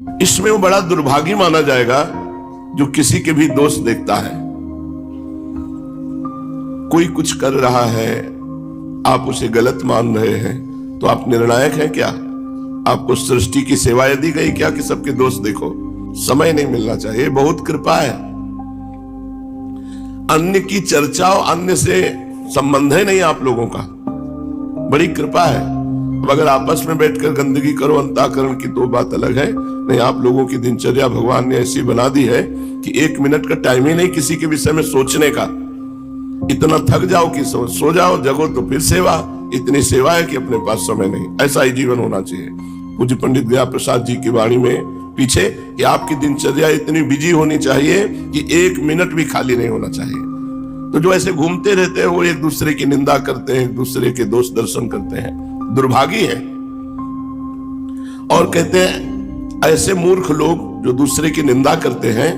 इसमें वो बड़ा दुर्भागी माना जाएगा जो किसी के भी दोष देखता है। कोई कुछ कर रहा है, आप उसे गलत मान रहे हैं, तो आप निर्णायक हैं क्या? आपको सृष्टि की सेवाएं दी गई क्या कि सबके दोष देखो? समय नहीं मिलना चाहिए। बहुत कृपा है, अन्य की चर्चा और अन्य से संबंध है नहीं आप लोगों का, बड़ी कृपा है। अब अगर आपस में बैठकर गंदगी करो अंतःकरण की तो बात अलग है, नहीं आप लोगों की दिनचर्या भगवान ने ऐसी बना दी है कि 1 मिनट का टाइम ही नहीं किसी के विषय में सोचने का। इतना थक जाओ कि सो जाओ, जगो तो फिर सेवा, इतनी सेवा है कि अपने पास समय नहीं। ऐसा ही जीवन होना चाहिए। पूज्य पंडित गया प्रसाद जी की वाणी में पीछे कि आपकी दिनचर्या इतनी बिजी होनी चाहिए कि 1 मिनट भी खाली नहीं होना चाहिए। तो जो ऐसे घूमते रहते हैं वो एक दूसरे की निंदा करते हैं, एक दूसरे के दोष दर्शन करते हैं, दुर्भागी है। और कहते हैं ऐसे मूर्ख लोग जो दूसरे की निंदा करते हैं,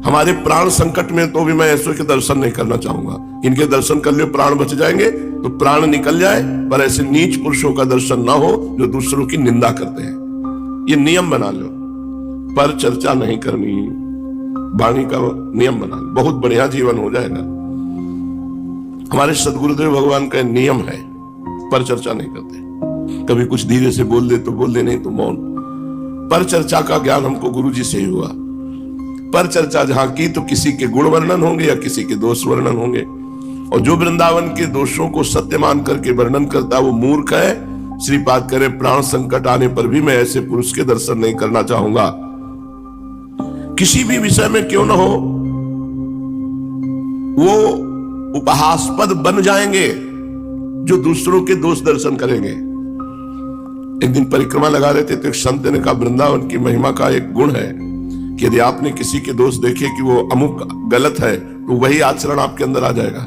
हमारे प्राण संकट में तो भी मैं ऐसे के दर्शन नहीं करना चाहूंगा। इनके दर्शन कर लियो प्राण बच जाएंगे तो प्राण निकल जाए, पर ऐसे नीच पुरुषों का दर्शन ना हो जो दूसरों की निंदा करते हैं। ये नियम बना लो, पर चर्चा नहीं करनी, वाणी का नियम बना लो, बहुत बढ़िया जीवन हो जाएगा। हमारे सदगुरुदेव भगवान का नियम है, पर चर्चा नहीं करते। कभी कुछ धीरे से बोल दे तो बोल दे, नहीं तो मौन। पर चर्चा का ज्ञान हमको गुरुजी से ही हुआ। पर चर्चा जहां की तो किसी के गुण वर्णन होंगे या किसी के दोष वर्णन होंगे, और जो वृंदावन के दोषों को सत्य मान करके वर्णन करता वो मूर्ख है। श्रीपाद करे प्राण संकट आने पर भी मैं ऐसे पुरुष के दर्शन नहीं करना चाहूंगा। किसी भी विषय में क्यों ना हो, वो उपहासास्पद बन जाएंगे जो दूसरों के दोष दर्शन करेंगे। एक दिन परिक्रमा लगा रहे थे तो एक संत ने कहा वृंदावन की महिमा का एक गुण है कि यदि आपने किसी के दोष देखे कि वो अमुक गलत है तो वही आचरण आपके अंदर आ जाएगा।